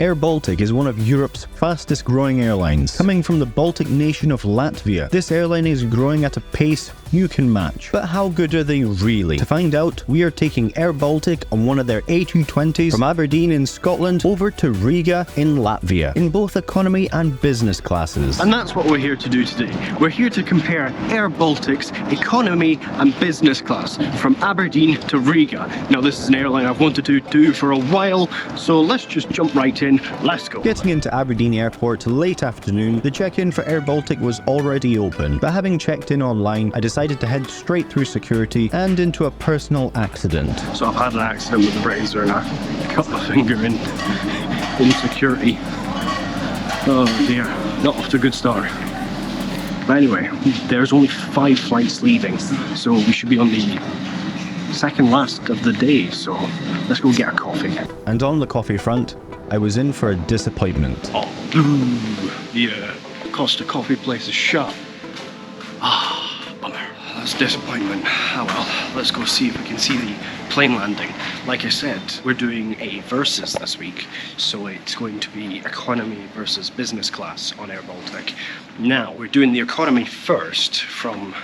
AirBaltic is one of Europe's fastest growing airlines. Coming from the Baltic nation of Latvia, this airline is growing at a pace you can match. But how good are they really? To find out, we are taking AirBaltic on one of their A220s from Aberdeen in Scotland over to Riga in Latvia, in both economy and business classes. And that's what we're here to do today. We're here to compare AirBaltic's economy and business class from Aberdeen to Riga. Now this is an airline I've wanted to do for a while, so let's just jump right in. Let's go. Getting into Aberdeen Airport late afternoon, the check-in for AirBaltic was already open, but having checked in online, I decided to head straight through security and into a personal accident. So I've had an accident with the razor and I cut my finger in security. Oh dear, not off to a good start. But anyway, there's only 5 flights leaving, so we should be on the second last of the day, so let's go get a coffee. And on the coffee front, I was in for a disappointment. Oh, boo! The Costa coffee place is shut. Ah, bummer. That's disappointment. Ah well, let's go see if we can see the plane landing. Like I said, we're doing a versus this week, so it's going to be economy versus business class on AirBaltic. Now, we're doing the economy first from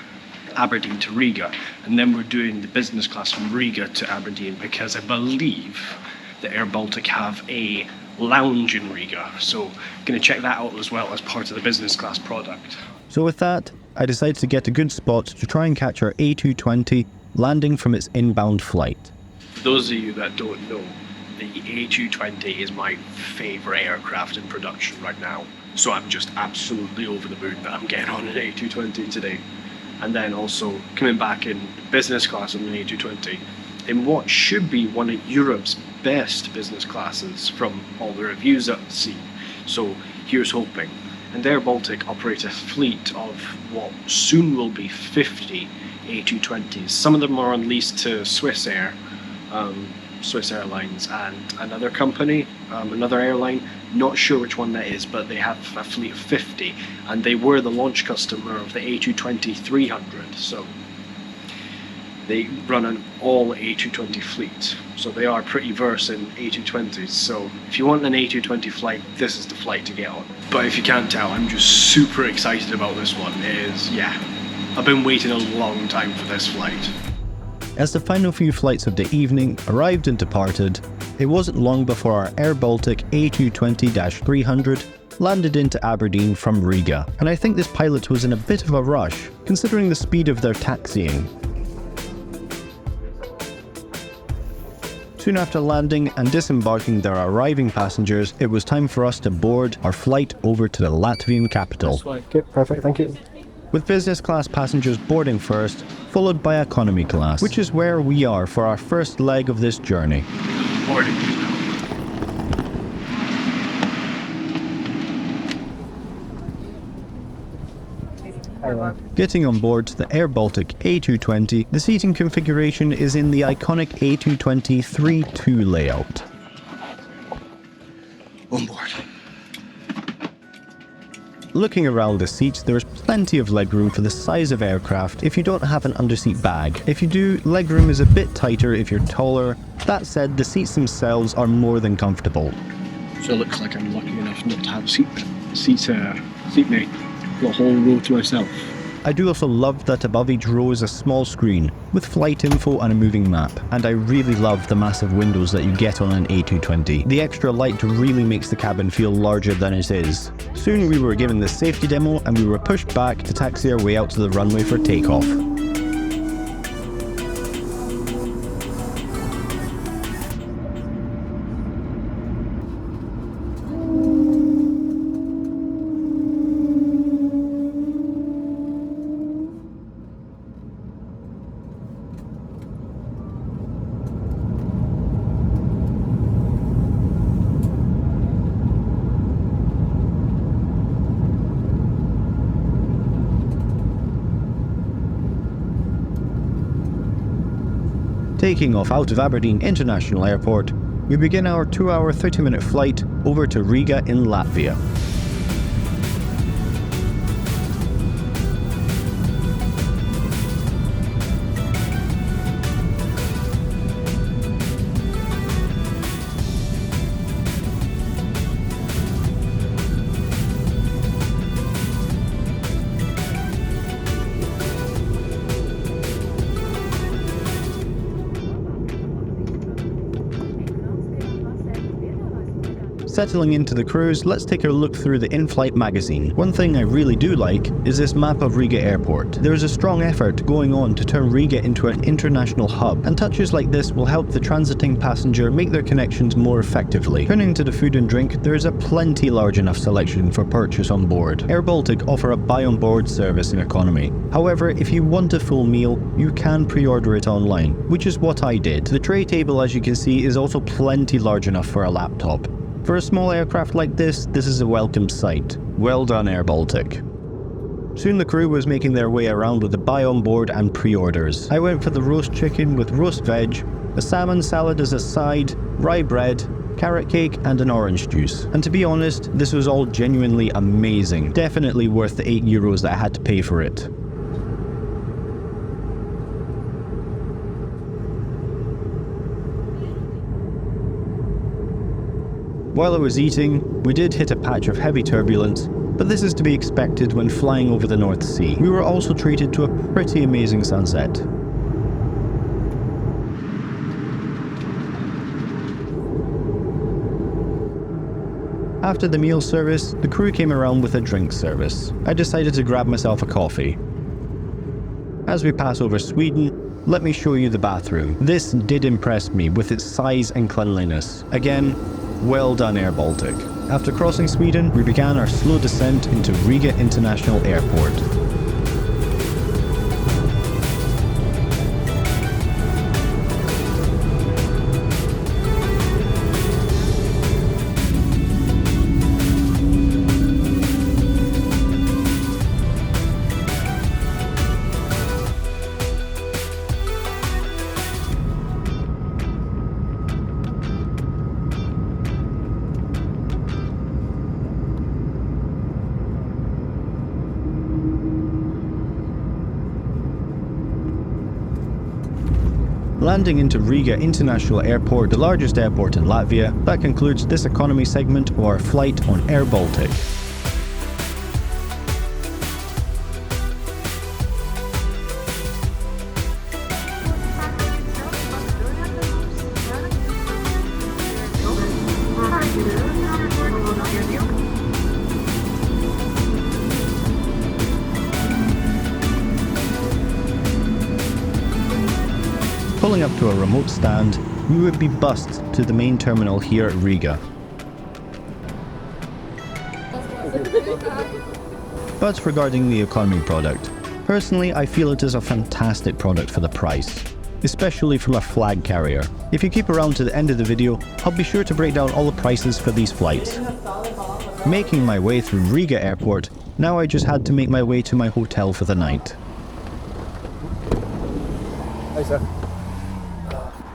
Aberdeen to Riga, and then we're doing the business class from Riga to Aberdeen because I believe the AirBaltic have a lounge in Riga, so gonna check that out as well as part of the business class product. So with that, I decided to get a good spot to try and catch our A220 landing from its inbound flight. For those of you that don't know, the A220 is my favourite aircraft in production right now, so I'm just absolutely over the moon that I'm getting on an A220 today. And then also coming back in business class on an A220 in what should be one of Europe's best business classes from all the reviews I've seen. So here's hoping. And AirBaltic operate a fleet of what soon will be 50 A220s. Some of them are on lease to Swiss Airlines and another company, another airline. Not sure which one that is, but they have a fleet of 50, and they were the launch customer of the A220-300, so they run an all A220 fleet, so they are pretty versed in A220s. So if you want an A220 flight, this is the flight to get on. But if you can't tell, I'm just super excited about this one. I've been waiting a long time for this flight. As the final few flights of the evening arrived and departed, it wasn't long before our AirBaltic A220-300 landed into Aberdeen from Riga, and I think this pilot was in a bit of a rush, considering the speed of their taxiing. Soon after landing and disembarking their arriving passengers, it was time for us to board our flight over to the Latvian capital. Okay, perfect, thank you. With business class passengers boarding first, followed by economy class, which is where we are for our first leg of this journey. Boarding. Getting on board the AirBaltic A220, the seating configuration is in the iconic A220 3-2 layout. On board. Looking around the seats, there is plenty of legroom for the size of aircraft if you don't have an underseat bag. If you do, legroom is a bit tighter if you're taller. That said, the seats themselves are more than comfortable. So it looks like I'm lucky enough not to have a seatmate. Got a whole row to myself. I do also love that above each row is a small screen with flight info and a moving map, and I really love the massive windows that you get on an A220. The extra light really makes the cabin feel larger than it is. Soon we were given the safety demo and we were pushed back to taxi our way out to the runway for takeoff. Taking off out of Aberdeen International Airport, we begin our 2-hour 30-minute flight over to Riga in Latvia. Settling into the cruise, let's take a look through the in-flight magazine. One thing I really do like is this map of Riga Airport. There is a strong effort going on to turn Riga into an international hub, and touches like this will help the transiting passenger make their connections more effectively. Turning to the food and drink, there is a plenty large enough selection for purchase on board. AirBaltic offer a buy on board service in economy. However, if you want a full meal, you can pre-order it online, which is what I did. The tray table, as you can see, is also plenty large enough for a laptop. For a small aircraft like this is a welcome sight. Well done, AirBaltic. Soon the crew was making their way around with the buy on board and pre-orders. I went for the roast chicken with roast veg, a salmon salad as a side, rye bread, carrot cake and an orange juice. And to be honest, this was all genuinely amazing. Definitely worth the €8 that I had to pay for it. While I was eating, we did hit a patch of heavy turbulence, but this is to be expected when flying over the North Sea. We were also treated to a pretty amazing sunset. After the meal service, the crew came around with a drink service. I decided to grab myself a coffee. As we pass over Sweden, let me show you the bathroom. This did impress me with its size and cleanliness. Again, well done, AirBaltic. After crossing Sweden, we began our slow descent into Riga International Airport. Landing into Riga International Airport, the largest airport in Latvia, that concludes this economy segment of our flight on AirBaltic. Pulling up to a remote stand, we would be bussed to the main terminal here at Riga. But regarding the economy product, personally I feel it is a fantastic product for the price, especially from a flag carrier. If you keep around to the end of the video, I'll be sure to break down all the prices for these flights. Making my way through Riga Airport, now I just had to make my way to my hotel for the night. Hi, sir.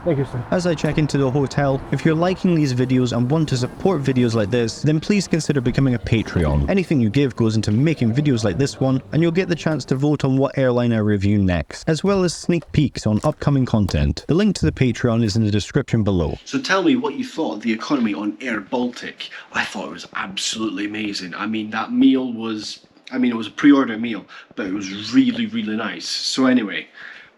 Thank you, sir. As I check into the hotel, if you're liking these videos and want to support videos like this, then please consider becoming a Patreon. Anything you give goes into making videos like this one, and you'll get the chance to vote on what airline I review next, as well as sneak peeks on upcoming content. The link to the Patreon is in the description below. So tell me what you thought of the economy on AirBaltic. I thought it was absolutely amazing. I mean, that meal was, it was a pre-order meal, but it was really, really nice. So anyway,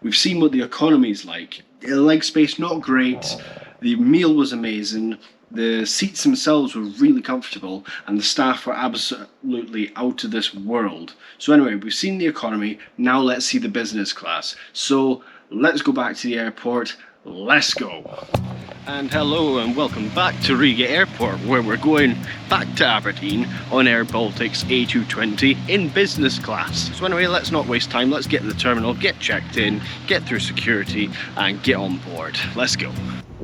we've seen what the economy is like. The leg space, not great. The meal was amazing. The seats themselves were really comfortable, and the staff were absolutely out of this world. So anyway, we've seen the economy. Now let's see the business class. So let's go back to the airport. Let's go. And hello and welcome back to Riga Airport, where we're going back to Aberdeen on AirBaltic's A220 in business class. So anyway, let's not waste time. Let's get to the terminal, get checked in, get through security and get on board. Let's go.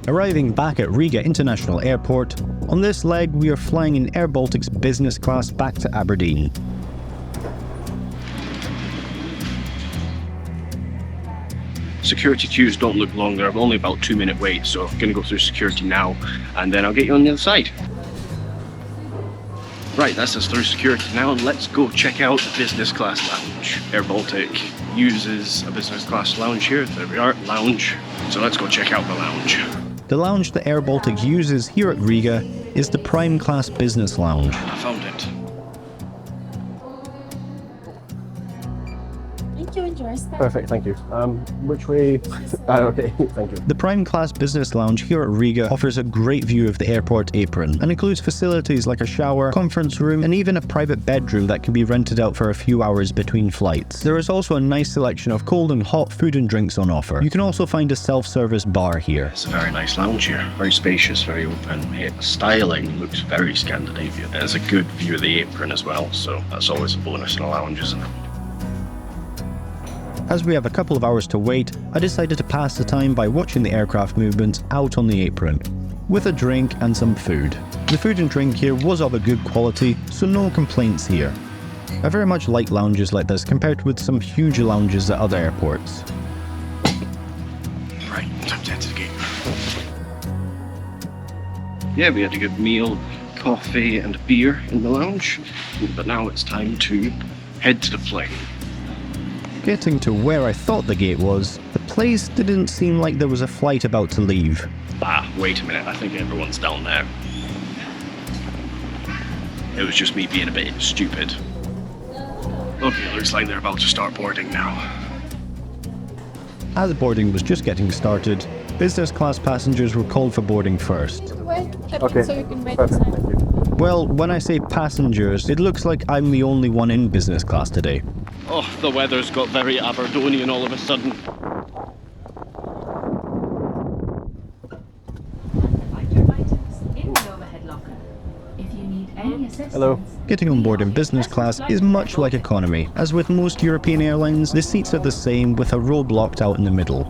Arriving back at Riga International Airport, on this leg we are flying in AirBaltic's business class back to Aberdeen. Security queues don't look long, they're only about 2-minute wait, so I'm gonna go through security now and then I'll get you on the other side. Right, that's us through security now, and let's go check out the business class lounge. AirBaltic uses a business class lounge here. There we are, lounge. So let's go check out the lounge. The lounge that AirBaltic uses here at Riga is the Prime Class Business Lounge. I found it. address that? Perfect, thank you. Which way? Okay, thank you. The Prime Class Business Lounge here at Riga offers a great view of the airport apron and includes facilities like a shower, conference room, and even a private bedroom that can be rented out for a few hours between flights. There is also a nice selection of cold and hot food and drinks on offer. You can also find a self-service bar here. It's a very nice lounge here. Very spacious, very open. The styling looks very Scandinavian. There's a good view of the apron as well, so that's always a bonus in a lounge, isn't it? As we have a couple of hours to wait, I decided to pass the time by watching the aircraft movements out on the apron, with a drink and some food. The food and drink here was of a good quality, so no complaints here. I very much like lounges like this compared with some huge lounges at other airports. Right, time to enter the gate. Yeah, we had a good meal, coffee and beer in the lounge, but now it's time to head to the plane. Getting to where I thought the gate was, the place didn't seem like there was a flight about to leave. Ah, wait a minute, I think everyone's down there. It was just me being a bit stupid. Okay, looks like they're about to start boarding now. As boarding was just getting started, business class passengers were called for boarding first. Wait, Okay, so you can wait perfect, inside. thank you. Well, when I say passengers, it looks like I'm the only one in business class today. Oh, the weather's got very Aberdonian all of a sudden. Find your items in the overhead locker. If you need any assistance, Hello. Getting on board in business class is much like economy. As with most European airlines, the seats are the same with a row blocked out in the middle.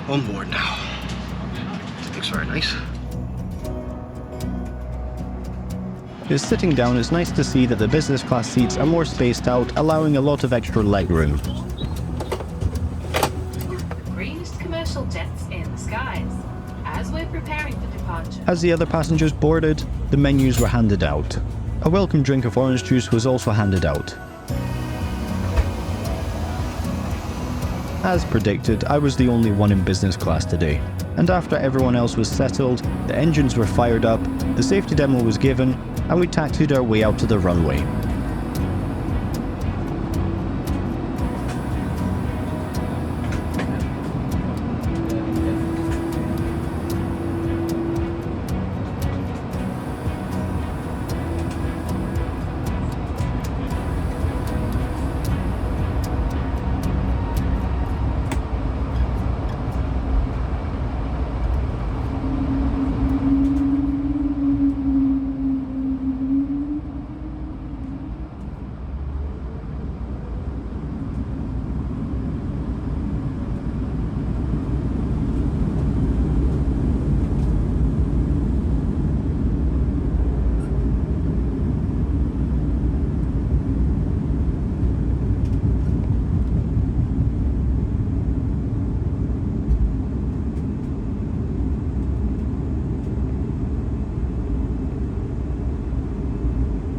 On board now. Looks very nice. As sitting down, it's nice to see that the business class seats are more spaced out, allowing a lot of extra leg room. greenest commercial jets in the skies. As we're preparing for departure, As the other passengers boarded, the menus were handed out. A welcome drink of orange juice was also handed out. As predicted, I was the only one in business class today, and after everyone else was settled, the engines were fired up, the safety demo was given, and we taxied our way out to the runway.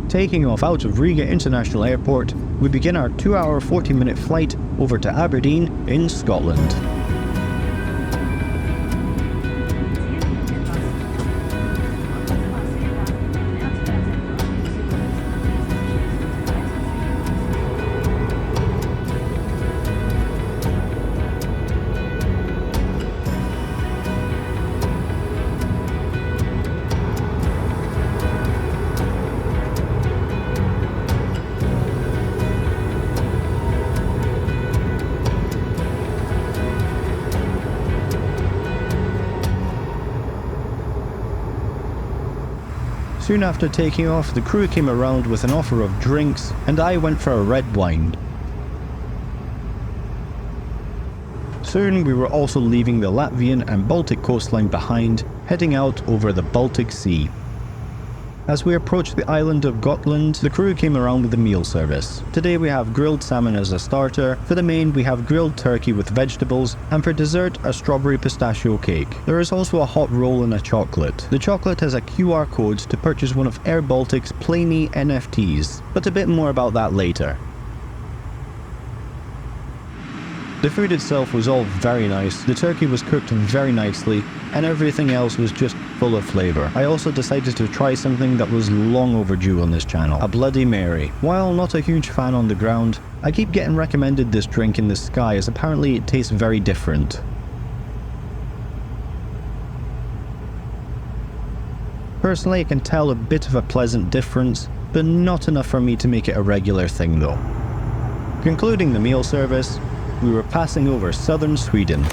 Taking off out of Riga International Airport, we begin our 2-hour 40-minute flight over to Aberdeen in Scotland. Soon after taking off, the crew came around with an offer of drinks, and I went for a red wine. Soon we were also leaving the Latvian and Baltic coastline behind, heading out over the Baltic Sea. As we approached the island of Gotland, the crew came around with the meal service. Today we have grilled salmon as a starter, for the main we have grilled turkey with vegetables, and for dessert a strawberry pistachio cake. There is also a hot roll and a chocolate. The chocolate has a QR code to purchase one of AirBaltic's Plainy NFTs, but a bit more about that later. The food itself was all very nice, the turkey was cooked very nicely, and everything else was just full of flavour. I also decided to try something that was long overdue on this channel, a Bloody Mary. While not a huge fan on the ground, I keep getting recommended this drink in the sky as apparently it tastes very different. Personally, I can tell a bit of a pleasant difference, but not enough for me to make it a regular thing though. Concluding the meal service, we were passing over southern Sweden.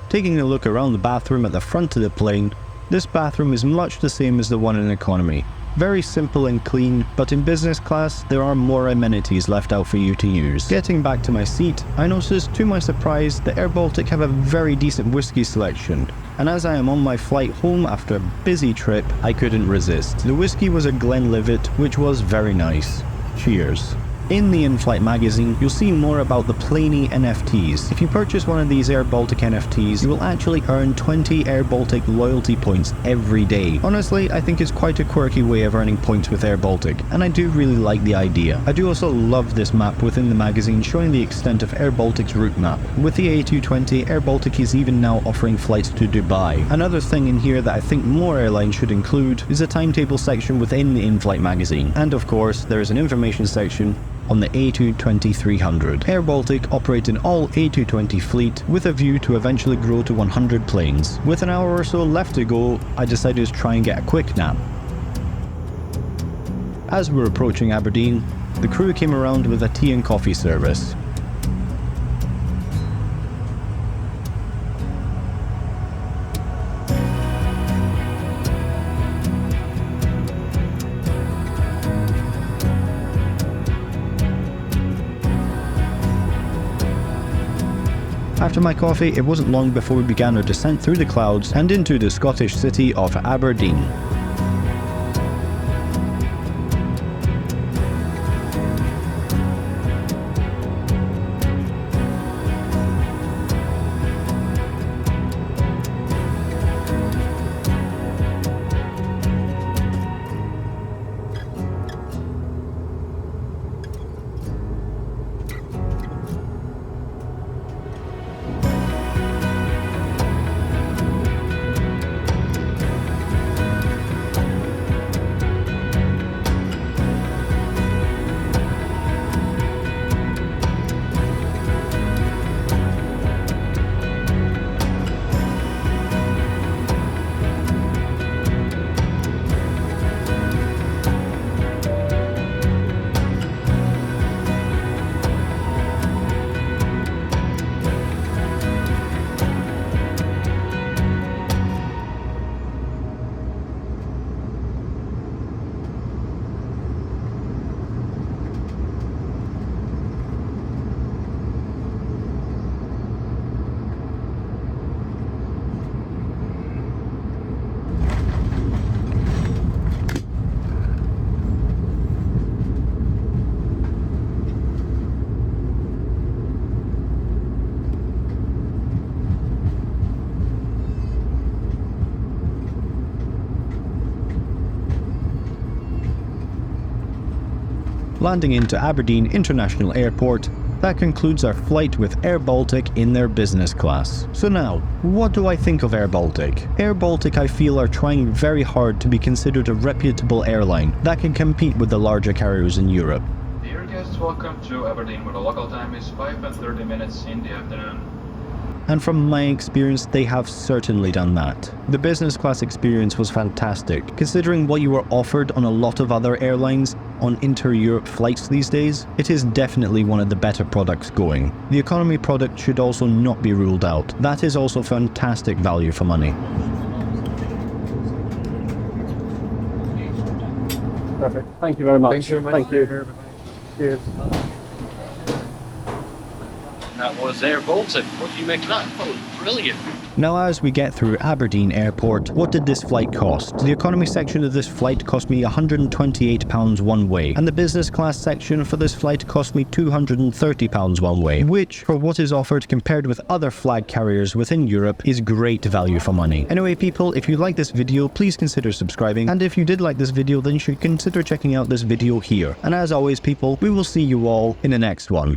Taking a look around the bathroom at the front of the plane, this bathroom is much the same as the one in economy. Very simple and clean, but in business class there are more amenities left out for you to use. Getting back to my seat, I noticed to my surprise that AirBaltic have a very decent whiskey selection, and as I am on my flight home after a busy trip, I couldn't resist. The whiskey was a Glenlivet, which was very nice. Cheers. In the in-flight magazine, you'll see more about the Planey NFTs. If you purchase one of these AirBaltic NFTs, you will actually earn 20 AirBaltic loyalty points every day. Honestly, I think it's quite a quirky way of earning points with AirBaltic, and I do really like the idea. I do also love this map within the magazine showing the extent of AirBaltic's route map. With the A220, AirBaltic is even now offering flights to Dubai. Another thing in here that I think more airlines should include is a timetable section within the in-flight magazine. And of course, there is an information section on the A220-300. AirBaltic operate in all A220 fleet with a view to eventually grow to 100 planes. With an hour or so left to go, I decided to try and get a quick nap. As we were approaching Aberdeen, the crew came around with a tea and coffee service. After my coffee, it wasn't long before we began our descent through the clouds and into the Scottish city of Aberdeen. Landing into Aberdeen International Airport, that concludes our flight with AirBaltic in their business class. So now, what do I think of AirBaltic? AirBaltic I feel are trying very hard to be considered a reputable airline that can compete with the larger carriers in Europe. Dear guests, welcome to Aberdeen, where the local time is 5:30 in the afternoon. And from my experience, they have certainly done that. The business class experience was fantastic. Considering what you were offered on a lot of other airlines on inter-Europe flights these days, it is definitely one of the better products going. The economy product should also not be ruled out. That is also fantastic value for money. Perfect. Thank you very much. Thank you very much. Thank you. Cheers. That was AirBaltic. What do you make of that? That was brilliant. Now as we get through Aberdeen Airport, what did this flight cost? The economy section of this flight cost me £128 one way, and the business class section for this flight cost me £230 one way, which, for what is offered compared with other flag carriers within Europe, is great value for money. Anyway people, if you like this video, please consider subscribing, and if you did like this video, then you should consider checking out this video here. And as always people, we will see you all in the next one.